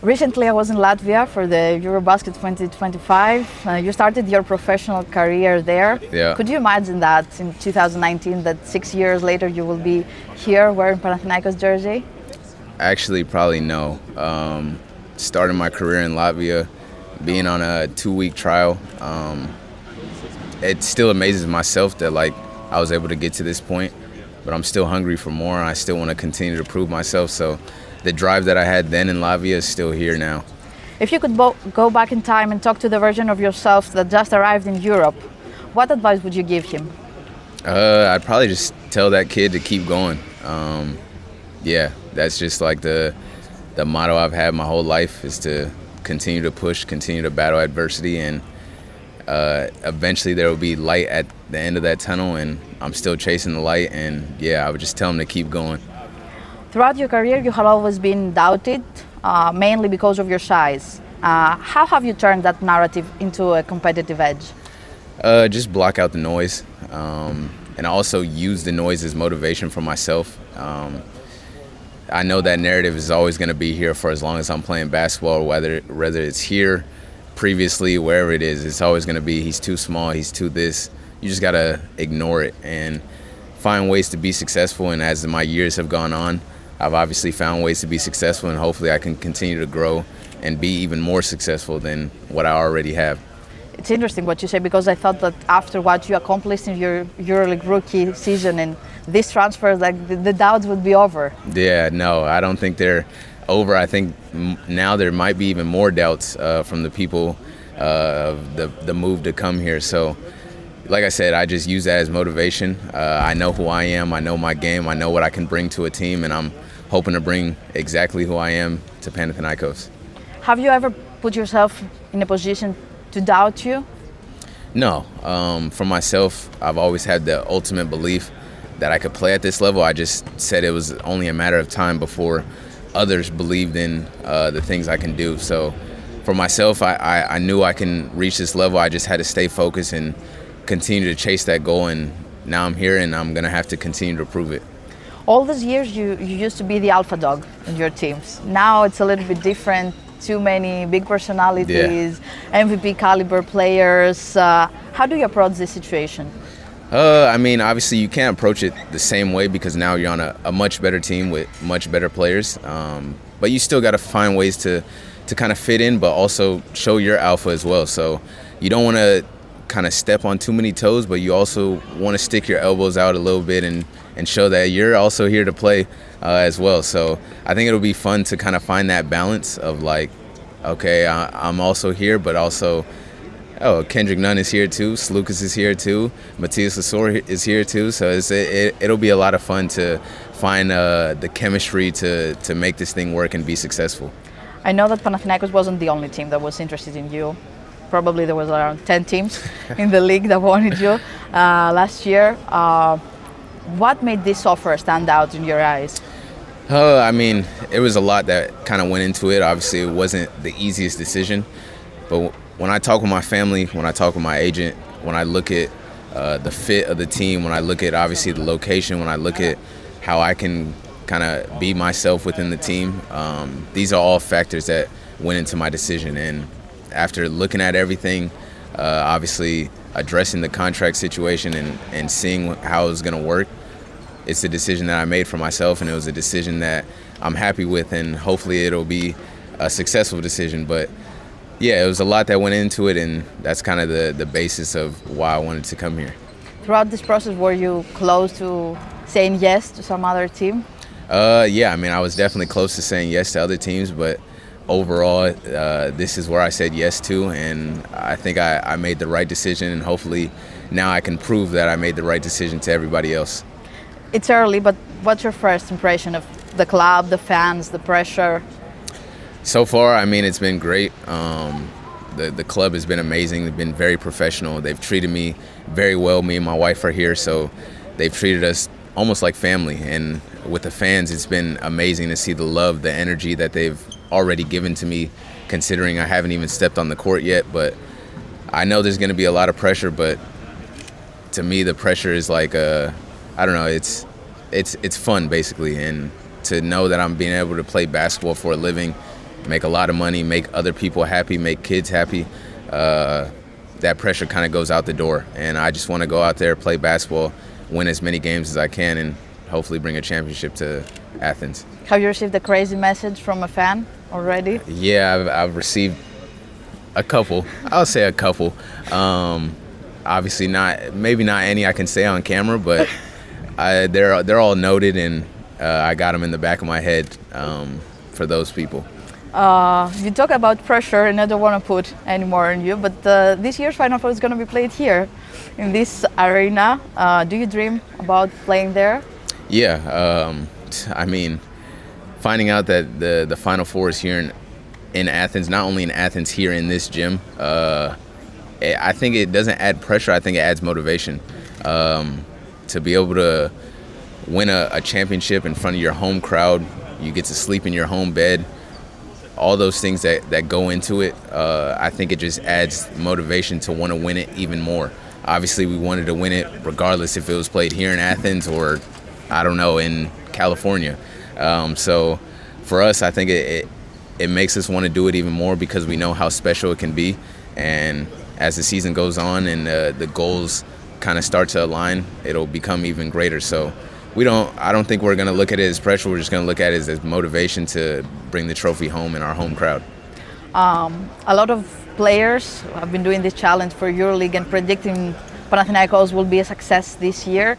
Recently, I was in Latvia for the Eurobasket 2025. You started your professional career there. Yeah. Could you imagine that in 2019, that 6 years later, you will be here wearing Panathinaikos jersey? Actually, probably no. Starting my career in Latvia, being on a 2-week trial, it still amazes myself that I was able to get to this point, but I'm still hungry for more. I still want to continue to prove myself. So the drive that I had then in Latvia is still here now. If you could go back in time and talk to the version of yourself that just arrived in Europe, what advice would you give him? I'd probably just tell that kid to keep going. Yeah, that's just like the motto I've had my whole life, is to continue to push, continue to battle adversity, and eventually there will be light at the end of that tunnel, and I'm still chasing the light. And yeah, I would just tell him to keep going. Throughout your career, you have always been doubted, mainly because of your size. How have you turned that narrative into a competitive edge? Just block out the noise, and also use the noise as motivation for myself. I know that narrative is always going to be here for as long as I'm playing basketball, whether it's here, previously, wherever it is. It's always going to be, he's too small, he's too this. You just got to ignore it and find ways to be successful. And as my years have gone on, I've obviously found ways to be successful, and hopefully I can continue to grow and be even more successful than what I already have. It's interesting what you say, because I thought that after what you accomplished in your EuroLeague rookie season and this transfer, the doubts would be over. Yeah, no, I don't think they're over. I think now there might be even more doubts from the people of the move to come here. So like I said, I just use that as motivation. I know who I am, I know my game, I know what I can bring to a team, and I'm hoping to bring exactly who I am to Panathinaikos. Have you ever put yourself in a position to doubt you? No. For myself, I've always had the ultimate belief that I could play at this level. I just said it was only a matter of time before others believed in the things I can do. So for myself, I knew I can reach this level. I just had to stay focused and continue to chase that goal, and now I'm here, and I'm going to have to continue to prove it. All these years you used to be the alpha dog in your teams. Now it's a little bit different. Too many big personalities, yeah. MVP caliber players. How do you approach this situation? I mean, obviously you can't approach it the same way, because now you're on a much better team with much better players. But you still got to find ways to kind of fit in, but also show your alpha as well. So you don't want to kind of step on too many toes, but you also want to stick your elbows out a little bit and show that you're also here to play as well. So I think it'll be fun to kind of find that balance of like, okay, I'm also here, but also, oh, Kendrick Nunn is here too, Slukas is here too, Matthias Lesor is here too. So it'll be a lot of fun to find the chemistry to make this thing work and be successful. I know that Panathinaikos wasn't the only team that was interested in you. Probably there was around 10 teams in the league that wanted you last year. What made this offer stand out in your eyes? I mean, it was a lot that kind of went into it. Obviously, it wasn't the easiest decision. But when I talk with my family, when I talk with my agent, when I look at the fit of the team, when I look at obviously the location, when I look at how I can kind of be myself within the team, these are all factors that went into my decision. And after looking at everything, obviously addressing the contract situation and seeing how it was going to work, it's a decision that I made for myself, and it was a decision that I'm happy with, and hopefully it'll be a successful decision. But yeah, it was a lot that went into it, and that's kind of the basis of why I wanted to come here. Throughout this process, were you close to saying yes to some other team? Yeah, I mean, I was definitely close to saying yes to other teams, but overall, this is where I said yes to, and I think I made the right decision, and hopefully now I can prove that I made the right decision to everybody else. It's early, but what's your first impression of the club, the fans, the pressure? So far, I mean, it's been great. The club has been amazing. They've been very professional. They've treated me very well. Me and my wife are here, so they've treated us almost like family. And with the fans, it's been amazing to see the love, the energy that they've already given to me, considering I haven't even stepped on the court yet. But I know there's going to be a lot of pressure, but to me, the pressure is like I don't know, it's fun basically, and to know that I'm being able to play basketball for a living make a lot of money, make other people happy, make kids happy, that pressure kind of goes out the door. And I just want to go out there, play basketball, win as many games as I can, and hopefully bring a championship to Athens. Have you received a crazy message from a fan already? Yeah, I've received a couple. I'll say a couple. Obviously maybe not any I can say on camera, but they're all noted, and I got them in the back of my head for those people. You talk about pressure, and I don't want to put any more on you, but this year's Final Four is going to be played here in this arena. Do you dream about playing there? Yeah, I mean, finding out that the Final Four is here in Athens, not only in Athens, here in this gym, I think it doesn't add pressure. I think it adds motivation. To be able to win a championship in front of your home crowd, you get to sleep in your home bed, all those things that go into it, I think it just adds motivation to want to win it even more. Obviously, we wanted to win it regardless if it was played here in Athens or, I don't know, in California. So for us, I think it makes us want to do it even more because we know how special it can be. And as the season goes on and the goals kind of start to align, it'll become even greater. So I don't think we're going to look at it as pressure. We're just going to look at it as motivation to bring the trophy home in our home crowd. A lot of players have been doing this challenge for EuroLeague and predicting Panathinaikos will be a success this year.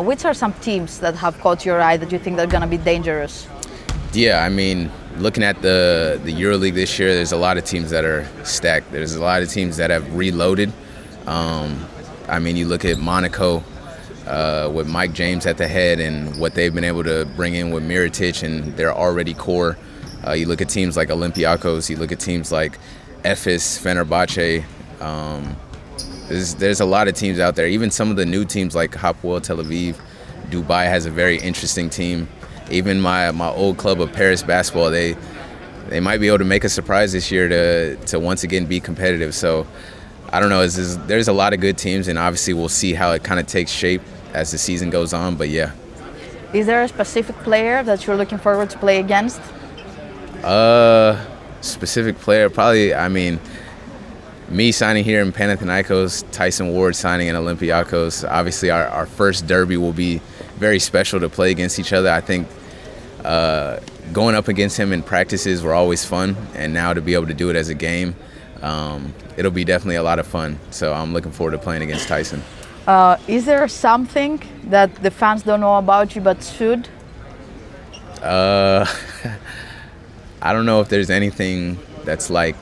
Which are some teams that have caught your eye that you think are going to be dangerous? Yeah, I mean, looking at the EuroLeague this year, there's a lot of teams that are stacked. There's a lot of teams that have reloaded. I mean, you look at Monaco with Mike James at the head and what they've been able to bring in with Mirotic and their already core. You look at teams like Olympiacos. You look at teams like Efes, Fenerbahce. There's a lot of teams out there. Even some of the new teams like Hapoel Tel Aviv. Dubai has a very interesting team. Even my old club of Paris basketball, they might be able to make a surprise this year to once again be competitive. So I don't know. There's a lot of good teams, and obviously we'll see how it kind of takes shape as the season goes on. But yeah. Is there a specific player that you're looking forward to play against? Specific player, probably. I mean, me signing here in Panathinaikos, Tyson Ward signing in Olympiacos. Obviously, our first derby will be very special to play against each other. I think going up against him in practices were always fun, and now to be able to do it as a game, it'll be definitely a lot of fun. So I'm looking forward to playing against Tyson. Is there something that the fans don't know about you but should? I don't know if there's anything that's like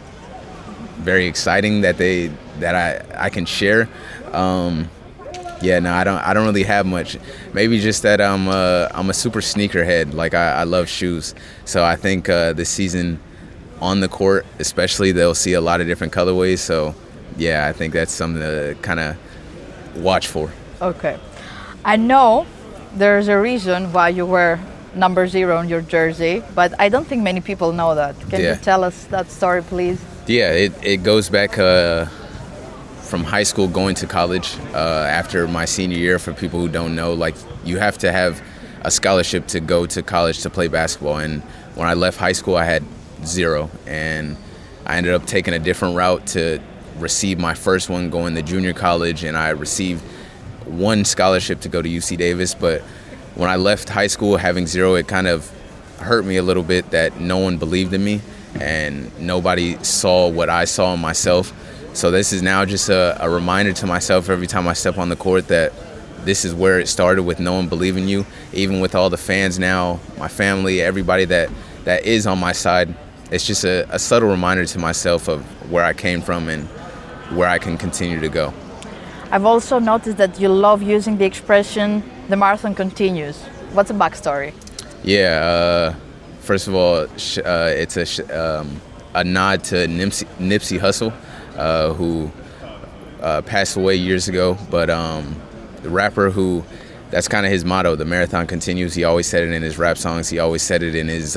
very exciting that I can share. Yeah, no, I don't really have much. Maybe just that I'm a super sneakerhead. Like I love shoes. So I think this season on the court, especially, they'll see a lot of different colorways. So yeah, I think that's something to kind of watch for. Okay, I know there's a reason why you wear number 0 on your jersey, but I don't think many people know that. Can you tell us that story, please? Yeah, it goes back from high school going to college. After my senior year, for people who don't know, like, you have to have a scholarship to go to college to play basketball. And when I left high school, I had 0, and I ended up taking a different route to receive my first one going to junior college, and I received 1 scholarship to go to UC Davis. But when I left high school having 0, it kind of hurt me a little bit that no one believed in me and nobody saw what I saw in myself. So this is now just a reminder to myself every time I step on the court that this is where it started, with no one believing you. Even with all the fans now, my family, everybody that is on my side, it's just a subtle reminder to myself of where I came from and where I can continue to go. I've also noticed that you love using the expression, the marathon continues. What's the backstory? Yeah, first of all, it's a nod to Nipsey Hussle, who passed away years ago. But the rapper that's kind of his motto, the marathon continues. He always said it in his rap songs. He always said it in his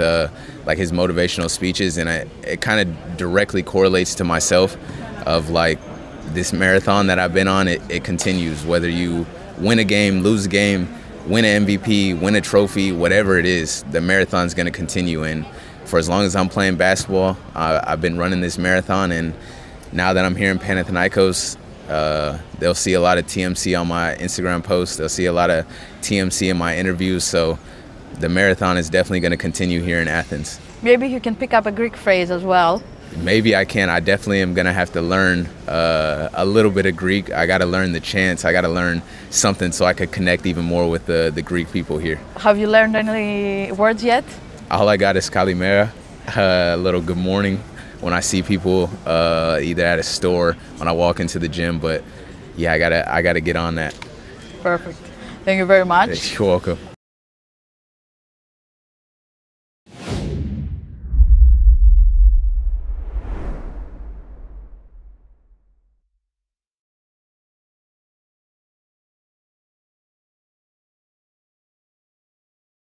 like his motivational speeches. And it kind of directly correlates to myself of like this marathon that I've been on. It continues, whether you win a game, lose a game, win an MVP, win a trophy, whatever it is, the marathon's going to continue. And for as long as I'm playing basketball. I've been running this marathon, and now that I'm here in Panathinaikos, they'll see a lot of TMC on my Instagram posts. They'll see a lot of TMC in my interviews. So the marathon is definitely going to continue here in Athens. Maybe you can pick up a Greek phrase as well. Maybe I can. I definitely am going to have to learn a little bit of Greek. I got to learn the chants. I got to learn something so I could connect even more with the Greek people here. Have you learned any words yet? All I got is kalimera, a little good morning when I see people either at a store, when I walk into the gym. But yeah, I gotta get on that. Perfect. Thank you very much. You're welcome.